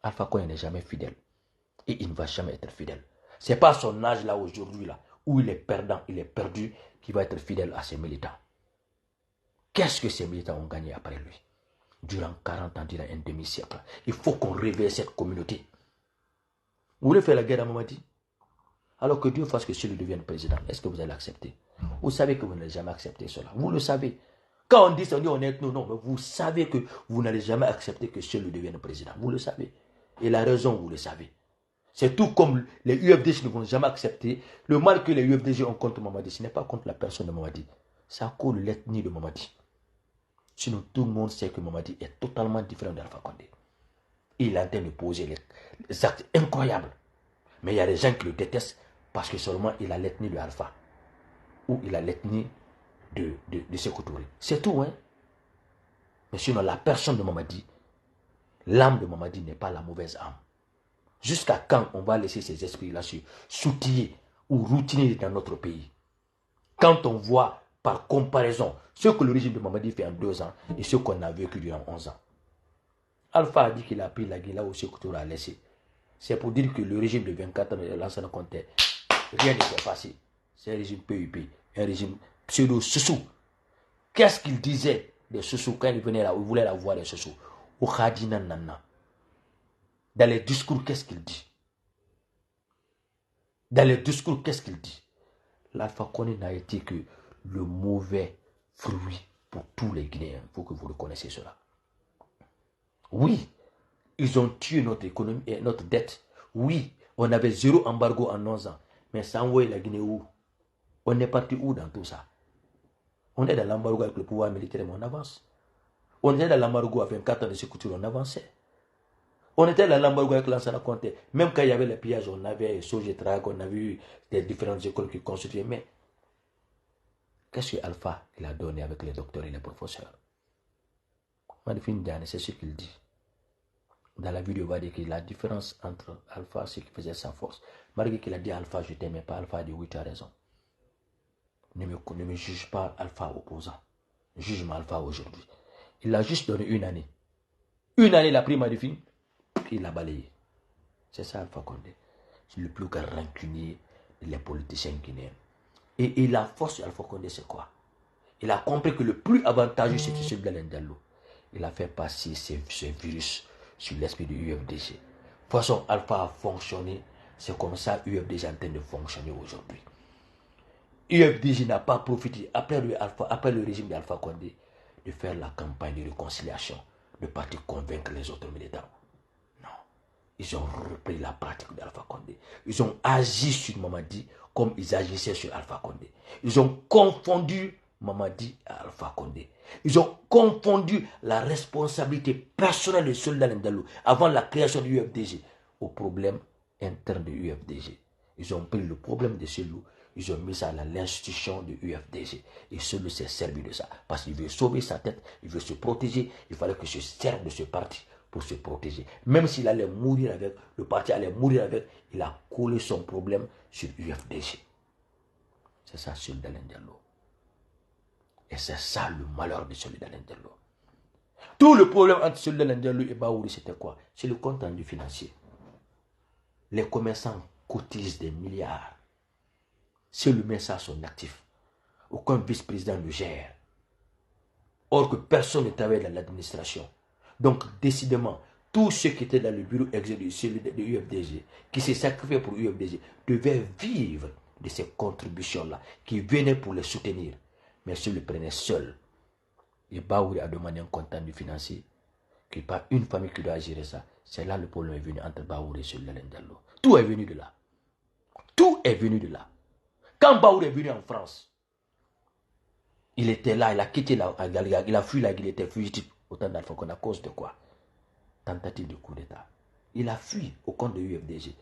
Alpha Condé n'est jamais fidèle. Et il ne va jamais être fidèle. Ce n'est pas à son âge là, aujourd'hui, là, où il est perdant, il est perdu, qu'il va être fidèle à ses militants. Qu'est-ce que ces militants ont gagné après lui? Durant 40 ans, durant un demi-siècle. Il faut qu'on réveille cette communauté. Vous voulez faire la guerre à Mamadi? Alors que Dieu fasse que celui devienne président. Est-ce que vous allez l'accepter? Vous savez que vous n'allez jamais accepter cela. Vous le savez. Quand on dit ça, on dit on est non, mais vous savez que vous n'allez jamais accepter que celui devienne président. Vous le savez. Et la raison, vous le savez. C'est tout comme les UFDG ne vont jamais accepter. Le mal que les UFDG ont contre Mamadi, ce n'est pas contre la personne de Mamadi. C'est à cause de l'ethnie de Mamadi. Sinon, tout le monde sait que Mamadi est totalement différent d'Alpha Condé. Il est en train de poser les actes incroyables. Mais il y a des gens qui le détestent parce que seulement il a l'ethnie de Alpha. Ou il a l'ethnie de Sékou Touré. C'est tout, hein. Mais sinon, la personne de Mamadi, l'âme de Mamadi n'est pas la mauvaise âme. Jusqu'à quand on va laisser ces esprits-là s'outiller ou routiner dans notre pays? Quand on voit, par comparaison, ce que le régime de Mamadi fait en 2 ans et ce qu'on a vécu durant 11 ans. Alpha a dit qu'il a pris la guerre là où Sékou Touré a laissé. C'est pour dire que le régime de 24 ans de l'ancien Conté, rien ne s'est passé. C'est un régime PUP, un régime pseudo-Soussou. Qu'est-ce qu'il disait des Soussou quand il venait là, il voulait la voir des Soussou? Au Khadina Nana. Dans les discours, qu'est-ce qu'il dit? Dans les discours, qu'est-ce qu'il dit? L'Alpha Condé n'a été que le mauvais fruit pour tous les Guinéens. Il faut que vous reconnaissiez cela. Oui, ils ont tué notre économie et notre dette. Oui, on avait 0 embargo en 11 ans. Mais ça envoie la Guinée où? On est parti où dans tout ça? On est dans l'embargo avec le pouvoir militaire, mais on avance. On était dans l'embargo avec 24 ans de Sékou Touré, on avançait. On était dans l'embargo avec l'ancien Conté. Même quand il y avait les pillages, on avait Sogetrac, on avait eu des différentes écoles qui constituaient. Mais qu'est-ce que Alpha il a donné avec les docteurs et les professeurs? Madifine Diane, c'est ce qu'il dit. Dans la vidéo, il va dire que la différence entre Alpha, ce qui faisait sa force. Malgré qu'il a dit Alpha, je t'aimais pas, Alpha a dit oui, tu as raison. Ne me juge pas Alpha opposant. Juge-moi Alpha aujourd'hui. Il a juste donné 1 année. 1 année, il a pris Madifine, il l'a balayé. C'est ça Alpha Condé. C'est le plus grand rancunier des politiciens guinéens. Et la force d'Alpha Condé, c'est quoi? Il a compris que le plus avantageux, c'était celui de l'Indalo. Il a fait passer ce virus sur l'esprit du UFDG. De toute façon, Alpha a fonctionné. C'est comme ça UFDG est en train de fonctionner aujourd'hui. UFDG n'a pas profité, après le régime d'Alpha Condé, de faire la campagne de réconciliation, de partir convaincre les autres militants. Non. Ils ont repris la pratique d'Alpha Condé. Ils ont agi sur Mamadi comme ils agissaient sur Alpha Condé. Ils ont confondu Mamadi à Alpha Condé. Ils ont confondu la responsabilité personnelle de Soldat Ndalo avant la création du UFDG au problème interne du UFDG. Ils ont pris le problème de Selou, ils ont mis ça à l'institution du UFDG. Et Selou s'est servi de ça parce qu'il veut sauver sa tête, il veut se protéger. Il fallait que je serve de ce parti pour se protéger. Même s'il allait mourir avec, le parti allait mourir avec, il a collé son problème sur UFDG. C'est ça Soldat Ndalo. Et c'est ça le malheur de Soldat Ndalo. Tout le problème entre Soldat Ndalo et Baouri, c'était quoi? C'est le compte rendu financier. Les commerçants cotisent des milliards. C'est lui met ça à son actif. Aucun vice-président ne gère. Or que personne ne travaille dans l'administration. Donc, décidément, tous ceux qui étaient dans le bureau exécutif de UFDG, qui s'est sacrifié pour UFDG, devaient vivre de ces contributions-là, qui venaient pour les soutenir. Mais s'ils le prenaient seul, et Baouri a demandé un compte rendu financier, qu'il n'y a pas une famille qui doit gérer ça. C'est là le problème est venu entre Baouri et Soldat Ndalo. Tout est venu de là. Tout est venu de là. Quand Baouri est venu en France, il était là, il a quitté il a fui la Guinée, il était fugitif au temps d'Alpha Condé à cause de quoi? Tentative de coup d'État. Il a fui au compte de UFDG.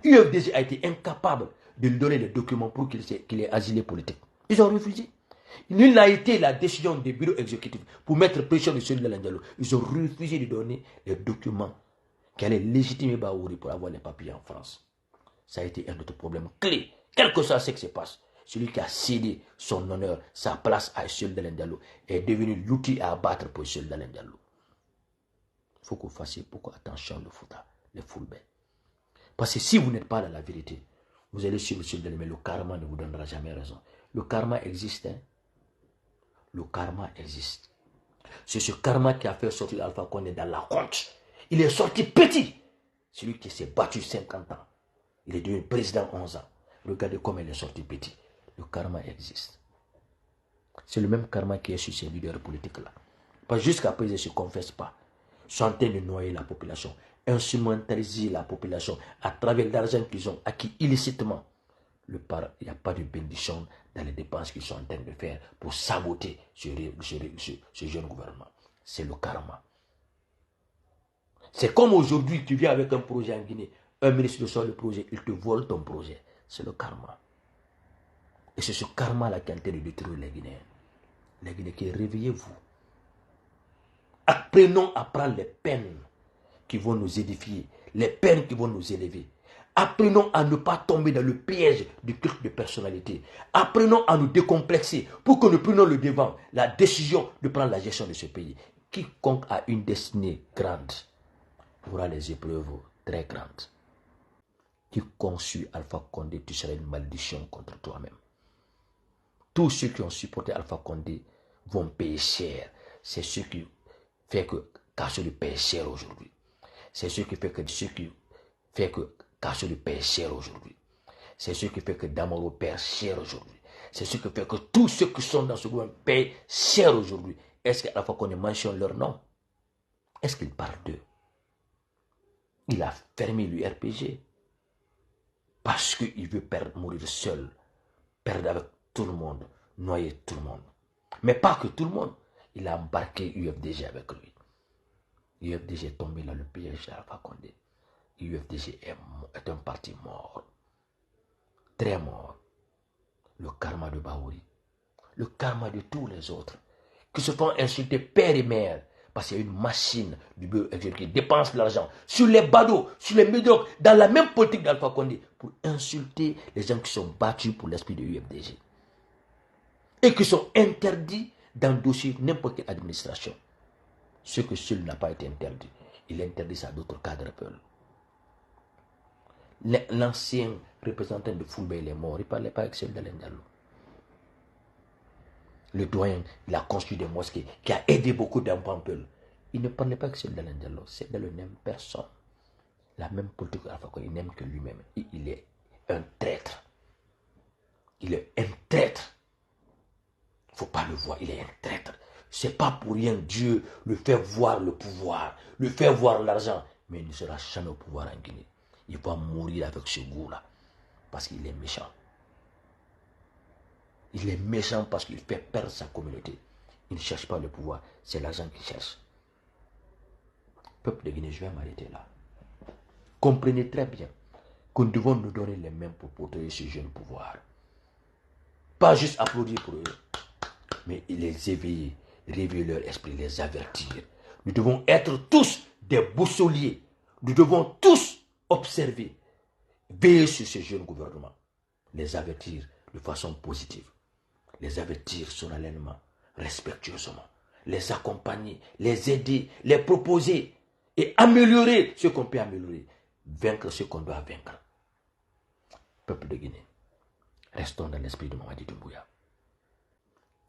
UFDG a été incapable de lui donner les documents pour qu'il ait asile politique. Ils ont refusé. Nul n'a été la décision des bureaux exécutifs pour mettre pression sur Soldat Ndalo. Ils ont refusé de donner les documents qui allaient légitimer Baouri pour avoir les papiers en France. Ça a été un autre problème clé. Quel que soit ce qui se passe, celui qui a cédé son honneur, sa place à Soldat Ndalo est devenu l'outil à abattre pour Soldat Ndalo. Il faut que vous fassiez beaucoup attention le Fouta. les Fulbert. Parce que si vous n'êtes pas dans la vérité, vous allez suivre ce mais le karma ne vous donnera jamais raison. Le karma existe. Hein? Le karma existe. C'est ce karma qui a fait sortir Alpha Condé dans la honte. Il est sorti petit. Celui qui s'est battu 50 ans. Il est devenu président 11 ans. Regardez comment il est sorti petit. Le karma existe. C'est le même karma qui est sur ces leaders politiques-là. Parce que jusqu'à présent, ils ne se confessent pas. Ils sont en train de noyer la population, instrumentaliser la population à travers l'argent qu'ils ont acquis illicitement. Il n'y a pas de bénédiction dans les dépenses qu'ils sont en train de faire pour saboter ce jeune gouvernement. C'est le karma. C'est comme aujourd'hui, tu viens avec un projet en Guinée, un ministre sort le projet, il te vole ton projet. C'est le karma. Et c'est ce karma-là qui est en train de détruire les Guinéens. Les Guinéens, réveillez-vous. Apprenons à prendre les peines qui vont nous édifier, les peines qui vont nous élever. Apprenons à ne pas tomber dans le piège du culte de personnalité. Apprenons à nous décomplexer pour que nous prenions le devant, la décision de prendre la gestion de ce pays. Quiconque a une destinée grande aura les épreuves très grandes. Quiconque suit Alpha Condé, tu seras une malédiction contre toi-même. Tous ceux qui ont supporté Alpha Condé vont payer cher. C'est ce qui fait que Kassori paye cher aujourd'hui. C'est ce qui fait que Kassori paye cher aujourd'hui. C'est ce qui fait que Damaro paye cher aujourd'hui. C'est ce qui fait que tous ceux qui sont dans ce gouvernement payent cher aujourd'hui. Est-ce qu'Alpha Condé mentionne leur nom? Est-ce qu'il parle d'eux? Il a fermé l'URPG parce qu'il veut mourir seul, perdre avec tout le monde, noyer tout le monde. Mais pas que tout le monde. Il a embarqué UFDG avec lui. UFDG est tombé dans le piège d'Alpha Condé. UFDG est un parti mort. Très mort. Le karma de Bahouri. Le karma de tous les autres. Qui se font insulter père et mère. Parce qu'il y a une machine du bureau qui dépense l'argent sur les badauds, sur les médiocres, dans la même politique d'Alpha Condé, pour insulter les gens qui sont battus pour l'esprit de UFDG. Et qui sont interdits d'endosser n'importe quelle administration. Ce que seul n'a pas été interdit, il interdit ça à d'autres cadres. L'ancien représentant de Fulbert, il est mort, il ne parlait pas avec Seul Dalein Diallo. Le doyen, il a construit des mosquées, qui a aidé beaucoup d'enfants. Il ne parlait pas avec Seul Dalein Diallo. Seul Dalein n'aime personne. La même politique d'Alpha Condé, il n'aime que lui-même. Il est un traître. Il est un traître. Il ne faut pas le voir, il est un traître. C'est pas pour rien Dieu le fait voir le pouvoir, le fait voir l'argent, mais il ne sera jamais au pouvoir en Guinée. Il va mourir avec ce goût-là, parce qu'il est méchant. Il est méchant parce qu'il fait perdre sa communauté. Il ne cherche pas le pouvoir, c'est l'argent qu'il cherche. Peuple de Guinée, je vais m'arrêter là. Comprenez très bien que nous devons nous donner les mains pour protéger ce jeune pouvoir. Pas juste applaudir pour eux, mais les éveiller, réveiller leur esprit, les avertir. Nous devons être tous des boussoliers. Nous devons tous observer, veiller sur ce jeune gouvernement, les avertir de façon positive, les avertir solennellement, respectueusement, les accompagner, les aider, les proposer et améliorer ce qu'on peut améliorer, vaincre ce qu'on doit vaincre. Peuple de Guinée, restons dans l'esprit de Mamadi Doumbouya.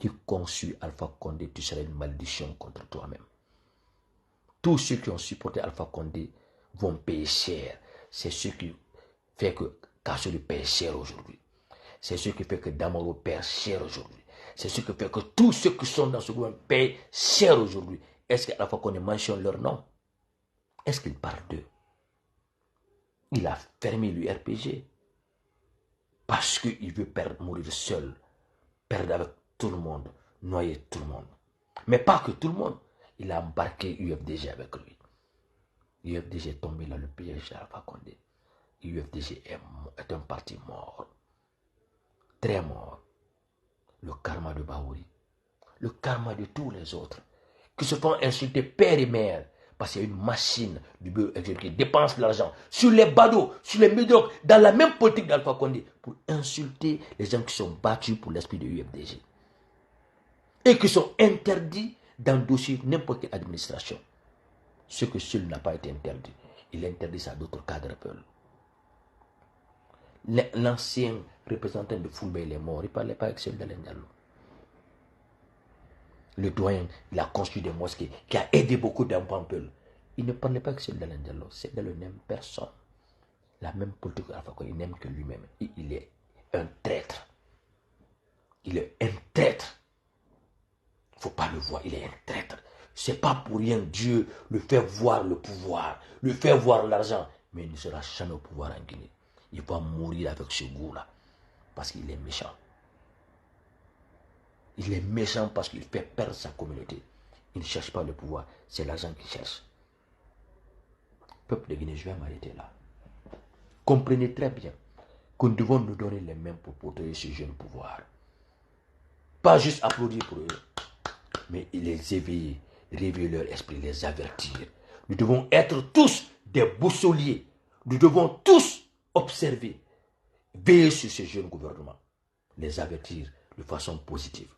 Quiconque suit Alpha Condé, tu seras une malédiction contre toi-même. Tous ceux qui ont supporté Alpha Condé vont payer cher. C'est ce qui fait que Kassori paye cher aujourd'hui. C'est ce qui fait que Damaro paye cher aujourd'hui. C'est ce qui fait que tous ceux qui sont dans ce gouvernement payent cher aujourd'hui. Est-ce qu'Alpha Condé mentionne leur nom? Est-ce qu'il parle d'eux? Il a fermé l'URPG parce qu'il veut mourir seul, perdre avec tout le monde, noyer tout le monde. Mais pas que tout le monde. Il a embarqué UFDG avec lui. UFDG est tombé dans le piège d'Alpha Condé. UFDG est un parti mort. Très mort. Le karma de Bahouri. Le karma de tous les autres. Qui se font insulter père et mère. Parce qu'il y a une machine du bureau qui dépense l'argent sur les badauds, sur les médiocres, dans la même politique d'Alpha Condé, pour insulter les gens qui sont battus pour l'esprit de UFDG. Et qui sont interdits d'endosser n'importe quelle administration. Ce que seul n'a pas été interdit, Il interdit ça à d'autres cadres peuls. L'ancien représentant de Fulbe, il est mort. Il ne parlait pas avec Cellou Dalein Diallo. Le doyen, il a construit des mosquées, qui a aidé beaucoup d'enfants peuls. Il ne parlait pas avec Cellou Dalein Diallo. Cellou Dalein n'aime personne. La même politique Alpha Condé, il n'aime que lui-même. Il est un traître. Il est un traître. Il ne faut pas le voir, il est un traître. C'est pas pour rien Dieu le fait voir le pouvoir, le fait voir l'argent. Mais il ne sera jamais au pouvoir en Guinée. Il va mourir avec ce goût-là. Parce qu'il est méchant. Il est méchant parce qu'il fait perdre sa communauté. Il ne cherche pas le pouvoir, c'est l'argent qu'il cherche. Peuple de Guinée, je vais m'arrêter là. Comprenez très bien que nous devons nous donner les mains pour protéger ce jeune pouvoir. Pas juste applaudir pour eux, mais les éveiller, réveiller leur esprit, les avertir. Nous devons être tous des boussoliers. Nous devons tous observer, veiller sur ce jeune gouvernement, les avertir de façon positive,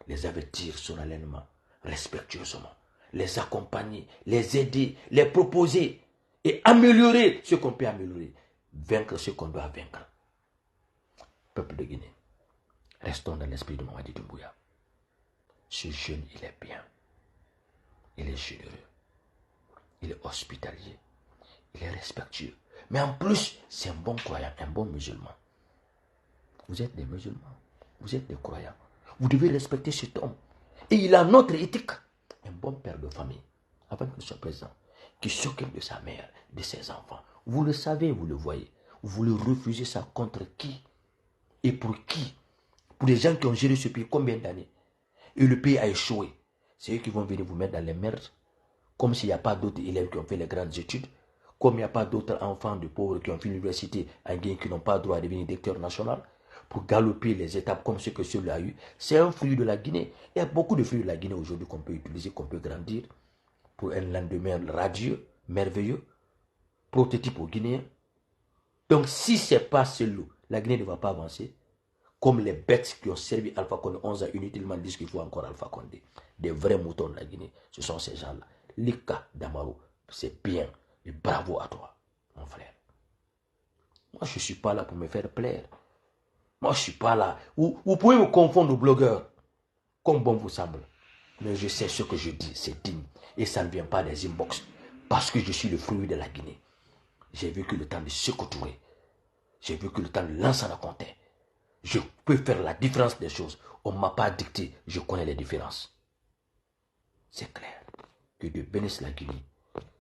les avertir solennellement, respectueusement, les accompagner, les aider, les proposer et améliorer ce qu'on peut améliorer, vaincre ce qu'on doit vaincre. Peuple de Guinée, restons dans l'esprit de Mamadi Doumbouya. Ce jeune, il est bien. Il est généreux. Il est hospitalier. Il est respectueux. Mais en plus, c'est un bon croyant, un bon musulman. Vous êtes des musulmans. Vous êtes des croyants. Vous devez respecter cet homme. Et il a notre éthique. Un bon père de famille, avant qu'il soit présent, qui s'occupe de sa mère, de ses enfants. Vous le savez, vous le voyez. Vous voulez refuser ça contre qui? Et pour qui? Pour les gens qui ont géré ce pays combien d'années? Et le pays a échoué. C'est eux qui vont venir vous mettre dans les merdes. Comme s'il n'y a pas d'autres élèves qui ont fait les grandes études. Comme il n'y a pas d'autres enfants de pauvres qui ont fait l'université en Guinée qui n'ont pas le droit de devenir directeur national. Pour galoper les étapes comme ce que celui-là a eu. C'est un fruit de la Guinée. Il y a beaucoup de fruits de la Guinée aujourd'hui qu'on peut utiliser, qu'on peut grandir. Pour un lendemain radieux, merveilleux. Prototype aux Guinéens. Donc si ce n'est pas celui-là, la Guinée ne va pas avancer. Comme les bêtes qui ont servi Alpha Condé 11 ans inutilement disent qu'il faut encore Alpha Condé. Des vrais moutons de la Guinée, ce sont ces gens-là. Lika Damaro, c'est bien. Et bravo à toi, mon frère. Moi, je ne suis pas là pour me faire plaire. Moi, je ne suis pas là. Vous pouvez me confondre aux blogueurs, comme bon vous semble. Mais je sais ce que je dis, c'est digne. Et ça ne vient pas des inbox. Parce que je suis le fruit de la Guinée. J'ai vécu le temps de Sékou Touré. J'ai vécu le temps de Lansana Conté. Je peux faire la différence des choses. On ne m'a pas dicté, je connais les différences. C'est clair. Que Dieu bénisse la Guinée.